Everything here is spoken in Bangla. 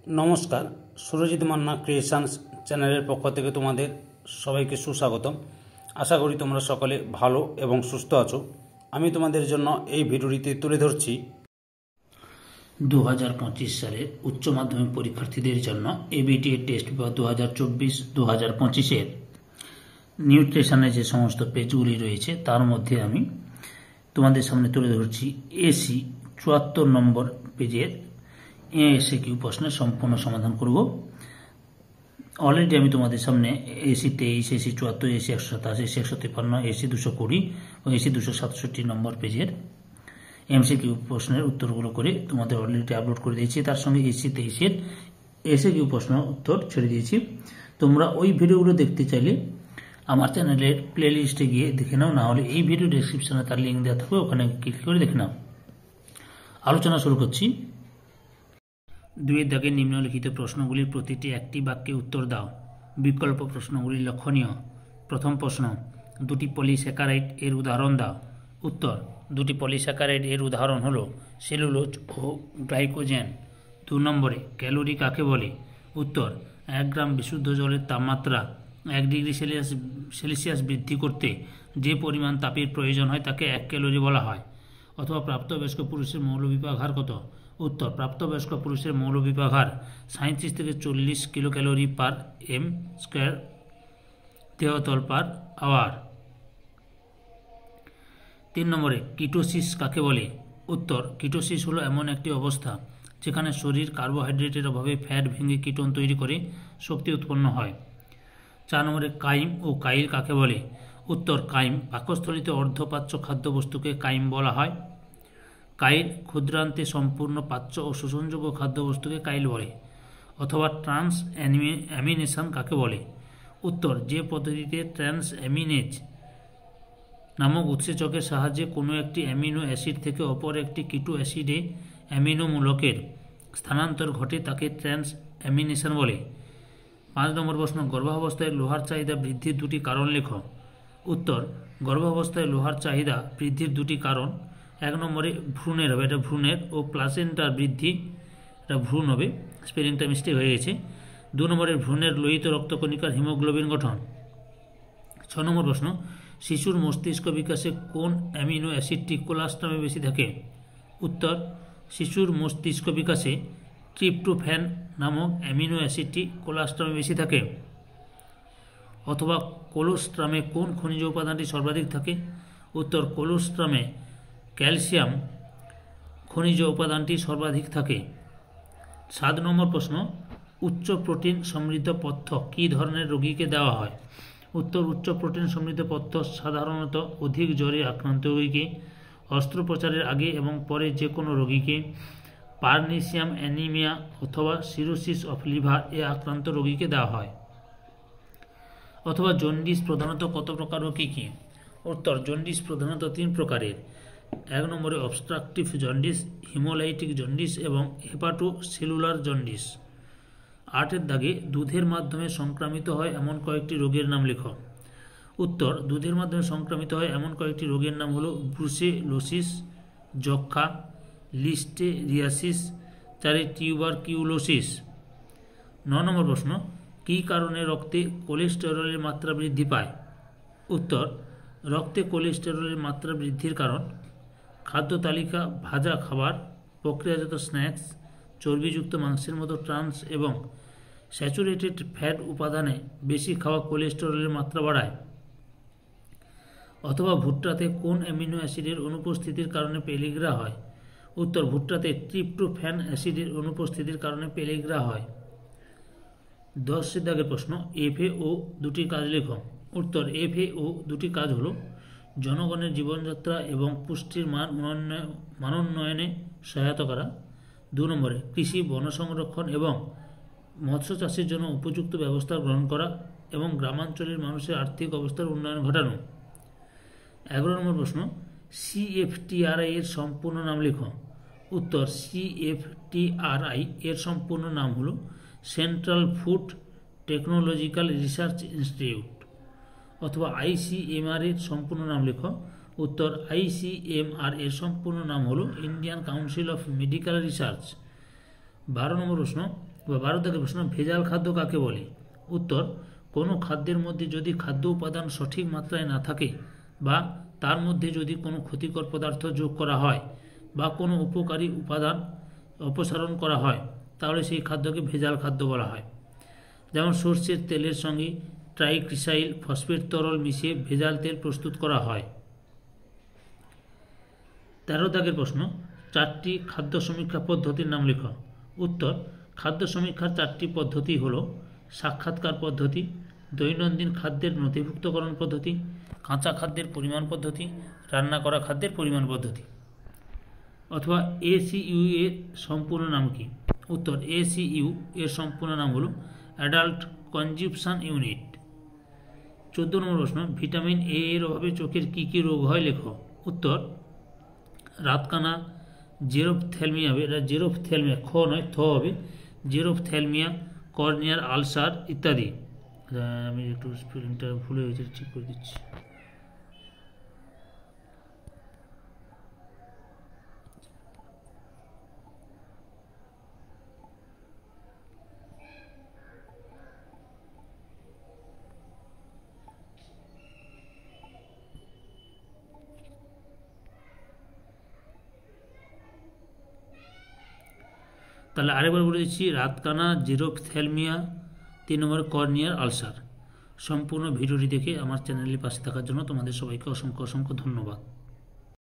নমস্কার, সুরজিৎ মান্না ক্রিয়েশনস চ্যানেলের পক্ষ থেকে তোমাদের সবাইকে সুস্বাগতম। আশা করি তোমরা সকলে ভালো এবং সুস্থ আছো। আমি তোমাদের জন্য এই ভিডিওটিতে তুলে ধরছি 2025 সালের উচ্চ মাধ্যমিক পরীক্ষার্থীদের জন্য এবিটিএ টেস্ট পেপার 2024-2025-এর নিউট্রিশনের যে সমস্ত পেজগুলি রয়েছে তার মধ্যে আমি তোমাদের সামনে তুলে ধরছি এসি 74 নম্বর পেজের এসিকিউ প্রশ্নের সম্পূর্ণ সমাধান করব। অলরেডি আমি তোমাদের সামনে AC 23, AC 74, AC 127, AC 153, AC 220 ও এসি 267 নম্বর পেজের এমসিকিউ প্রশ্নের উত্তরগুলো করে তোমাদের অলরেডি আপলোড করে দিয়েছি। তার সঙ্গে এসি 23-এর এসিকিউ প্রশ্নের উত্তর ছেড়ে দিয়েছি। তোমরা ওই ভিডিওগুলো দেখতে চাইলে আমার চ্যানেলের প্লে লিস্টে গিয়ে দেখে নাও, না হলে এই ভিডিও ডেসক্রিপশনে তার লিঙ্ক দেওয়া থাকবে, ওখানে ক্লিক করে দেখে নাও। আলোচনা শুরু করছি। 2-এর দাগে নিম্নলিখিত প্রশ্নগুলির প্রতিটি একটি বাক্যে উত্তর দাও। বিকল্প প্রশ্নগুলি লক্ষণীয়। প্রথম প্রশ্ন, দুটি পলিস্যাকারাইড এর উদাহরণ দাও। উত্তর, দুটি পলিস্যাকারাইড এর উদাহরণ হলো সেলুলোজ ও গ্লাইকোজেন। 2 নম্বরে, ক্যালোরি কাকে বলে? উত্তর, 1 গ্রাম বিশুদ্ধ জলের তাপমাত্রা 1 ডিগ্রি সেলসিয়াস বৃদ্ধি করতে যে পরিমাণ তাপের প্রয়োজন হয় তাকে 1 ক্যালোরি বলা হয়। অথবা প্রাপ্তবয়স্ক পুরুষের মৌলবিপাক হার কত? উত্তর, প্রাপ্তবয়স্ক পুরুষের মৌলবিপাক হার 37 থেকে 40 kilo calorie per m square দেহতল পার আওয়ার। 3 নম্বরে, কিটোসিস কাকে বলে? উত্তর, কিটোসিস হলো এমন একটি অবস্থা যেখানে শরীর কার্বোহাইড্রেটের অভাবে ফ্যাট ভেঙে কিটোন তৈরি করে শক্তি উৎপন্ন হয়। 4 নম্বরে, কাইম ও কাইল কাকে বলে? উত্তর, কাইম পাকস্থলিতে অর্ধপাচ্য খাদ্যবস্তুকে কাইম বলা হয়। কাইল ক্ষুদ্রান্তে সম্পূর্ণ পাচ্য ও শোষণযোগ্য খাদ্যবস্তুকে কাইল বলে। অথবা ট্রান্স অ্যামিনেশন কাকে বলে? উত্তর, যে পদ্ধতিতে ট্রান্স অ্যামিনেজ নামক উৎসেচকের সাহায্যে কোনো একটি অ্যামিনো অ্যাসিড থেকে অপর একটি কিটো অ্যাসিডে অ্যামিনো মূলকের স্থানান্তর ঘটে তাকে ট্রান্স অ্যামিনেশন বলে। 5 নম্বর প্রশ্ন, গর্ভাবস্থায় লোহার চাহিদা বৃদ্ধির 2টি কারণ লেখো। উত্তর, গর্ভাবস্থায় লোহার চাহিদা বৃদ্ধির 2টি কারণ। 1 নম্বরে ভ্রূণের হবে, এটা ভ্রূণের ও প্লাসেন্টার বৃদ্ধি, এটা ভ্রূণ হবে, স্পেলিংটা মিস্টেক হয়ে গেছে। 2 নম্বরে ভ্রূণের লোহিত রক্তকণিকার হিমোগ্লোবিন গঠন। 6 নম্বর প্রশ্ন, শিশুর মস্তিষ্ক বিকাশে কোন অ্যামিনো অ্যাসিডটি কোলাস্ট্রামে বেশি থাকে? উত্তর, শিশুর মস্তিষ্ক বিকাশে ট্রিপ্টোফ্যান নামক অ্যামিনো অ্যাসিডটি কোলাস্ট্রামে বেশি থাকে। অথবা কোলোস্ট্রামে কোন খনিজ উপাদানটি সর্বাধিক থাকে? উত্তর, কোলোস্ট্রামে ক্যালসিয়াম খনিজ উপাদানটি সর্বাধিক থাকে। 7 নম্বর প্রশ্ন, উচ্চ প্রোটিন সমৃদ্ধ পথ্য কী ধরনের রোগীকে দেওয়া হয়? উত্তর, উচ্চ প্রোটিন সমৃদ্ধ পথ্য সাধারণত অধিক জ্বরে আক্রান্ত রোগীকে, অস্ত্রোপচারের আগে এবং পরে যে কোনো রোগীকে, পারনিসিয়াম অ্যানিমিয়া অথবা সিরোসিস অফ লিভার এ আক্রান্ত রোগীকে দেওয়া হয়। অথবা জন্ডিস প্রধানত কত প্রকার ও কী কী? উত্তর, জন্ডিস প্রধানত 3 প্রকারের। 1 নম্বরে অবস্ট্রাকটিভ জন্ডিস, হিমোলাইটিক জন্ডিস এবং হেপাটোসেলুলার জন্ডিস। 8-এর দাগে দুধের মাধ্যমে সংক্রামিত হয় এমন কয়েকটি রোগের নাম লেখো। উত্তর, দুধের মাধ্যমে সংক্রামিত হয় এমন কয়েকটি রোগের নাম হলো ব্রুসেলোসিস, যক্ষা, লিস্টেরিয়াসিস, 4 টিউবারকিউলোসিস। 9 নম্বর প্রশ্ন, কী কারণে রক্তে কোলেস্টেরলের মাত্রা বৃদ্ধি পায়? উত্তর, রক্তে কোলেস্টেরলের মাত্রা বৃদ্ধির কারণ খাদ্য তালিকা, ভাজা খাবার, প্রক্রিয়াজাত স্ন্যাক্স, চর্বিযুক্ত মাংসের মতো ট্রান্স এবং স্যাচুরেটেড ফ্যাট উপাদানে বেশি খাওয়া কোলেস্টেরলের মাত্রা বাড়ায়। অথবা ভুট্টাতে কোন অ্যামিনো অ্যাসিডের অনুপস্থিতির কারণে পেলিগ্রা হয়? উত্তর, ভুট্টাতে ট্রিপ্টোফ্যান অ্যাসিডের অনুপস্থিতির কারণে পেলিগ্রা হয়। 10-এর দাগের প্রশ্ন, এফএও 2টি কাজ লেখো। উত্তর, এফএও 2টি কাজ হলো জনগণের জীবনযাত্রা এবং পুষ্টির মানোন্নয়নে সহায়তা করা। 2 নম্বরে, কৃষি, বন সংরক্ষণ এবং মৎস্য চাষের জন্য উপযুক্ত ব্যবস্থা গ্রহণ করা এবং গ্রামাঞ্চলের মানুষের আর্থিক অবস্থার উন্নয়ন ঘটানো। 11 নম্বর প্রশ্ন, সিএফটিআরআই এর সম্পূর্ণ নাম লেখো। উত্তর, সিএফটিআরআই এর সম্পূর্ণ নাম হলো central food technological research institute. অথবা আইসিএমআর এর সম্পূর্ণ নাম লেখো। উত্তর, আইসিএমআর এর সম্পূর্ণ নাম হলো Indian council of medical research. 12 নম্বর প্রশ্ন, বা 12 দাগের প্রশ্ন, ভেজাল খাদ্য কাকে বলে? উত্তর, কোনো খাদ্যের মধ্যে যদি খাদ্য উপাদান সঠিক মাত্রায় না থাকে বা তার মধ্যে যদি কোনো ক্ষতিকর পদার্থ যোগ করা হয় বা কোনো উপকারী উপাদান অপসারণ করা হয় তাহলে সেই খাদ্যকে ভেজাল খাদ্য বলা হয়। যেমন সর্ষের তেলের সঙ্গে ট্রাইগ্লিসাইল ফসফেট তরল মিশিয়ে ভেজাল তেল প্রস্তুত করা হয়। 13 দাগের প্রশ্ন, 4টি খাদ্য সমীক্ষা পদ্ধতির নাম লেখো। উত্তর, খাদ্য সমীক্ষার 4টি পদ্ধতি হলো সাক্ষাৎকার পদ্ধতি, দৈনন্দিন খাদ্যের নথিভুক্তকরণ পদ্ধতি, কাঁচা খাদ্যের পরিমাণ পদ্ধতি, রান্না করা খাদ্যের পরিমাণ পদ্ধতি। অথবা ACU এর সম্পূর্ণ নাম কি? উত্তর, ACU এর সম্পূর্ণ নাম হলো অ্যাডাল্ট কনজিউপশন ইউনিট। 14 নম্বর প্রশ্ন, ভিটামিন A এর অভাবে চোখের কী কী রোগ হয় লেখো। উত্তর, রাতকানা, জেরোপথ্যালমিয়া, এটা জেরোপথ্যালমিয়া, খ নয় থ হবে, জেরোপথ্যালমিয়া, কর্নিয়ার আলসার ইত্যাদি। আমি একটু স্পেলিংটা ভুলে হয়েছে, ঠিক করে দিচ্ছি। তাহলে আরেকবার বলে দিচ্ছি, রাতকানা, জেরোপথ্যালমিয়া, 3 নম্বর কর্নিয়ার আলসার। সম্পূর্ণ ভিডিওটি দেখে আমার চ্যানেলের পাশে থাকার জন্য তোমাদের সবাইকে অসংখ্য অসংখ্য ধন্যবাদ।